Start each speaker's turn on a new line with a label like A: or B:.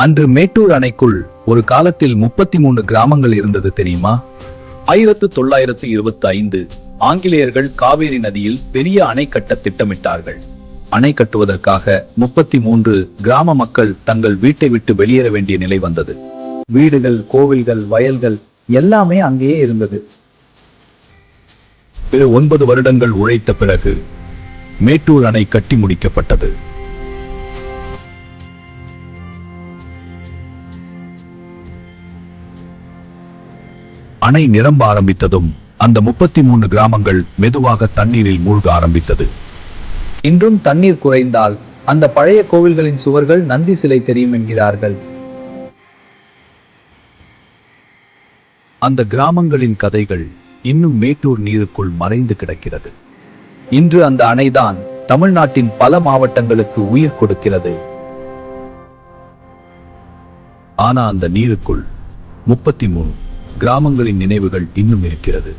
A: அன்று மேட்டூர் அணைக்குள் ஒரு காலத்தில் 33 கிராமங்கள் இருந்தது தெரியுமா? 1925 ஆங்கிலேயர்கள் காவேரி நதியில் பெரிய அணை கட்ட திட்டமிட்டார்கள். அணை கட்டுவதற்காக 33 கிராம மக்கள் தங்கள் வீட்டை விட்டு வெளியேற வேண்டிய நிலை வந்தது.
B: வீடுகள், கோவில்கள், வயல்கள் எல்லாமே அங்கேயே இருந்தது.
A: 9 வருடங்கள் உழைத்த பிறகு மேட்டூர் அணை கட்டி முடிக்கப்பட்டது. அணை நிரம்ப ஆரம்பித்ததும் அந்த 33 கிராமங்கள் மெதுவாக தண்ணீரில் மூழ்க ஆரம்பித்தது.
B: இன்றும் தண்ணீர் குறைந்தால் அந்த பழைய கோவில்களின் சுவர்கள் நந்தி சிலை தெரியும் என்கிறார்கள்.
A: அந்த கிராமங்களின் கதைகள் இன்னும் மேட்டூர் நீருக்குள் மறைந்து கிடக்கிறது. இன்று அந்த அணைதான் தமிழ்நாட்டின் பல மாவட்டங்களுக்கு உயிர் கொடுக்கிறது. ஆனா அந்த நீருக்குள் 33 கிராமங்களின் நினைவுகள் இன்னும் இருக்கிறது.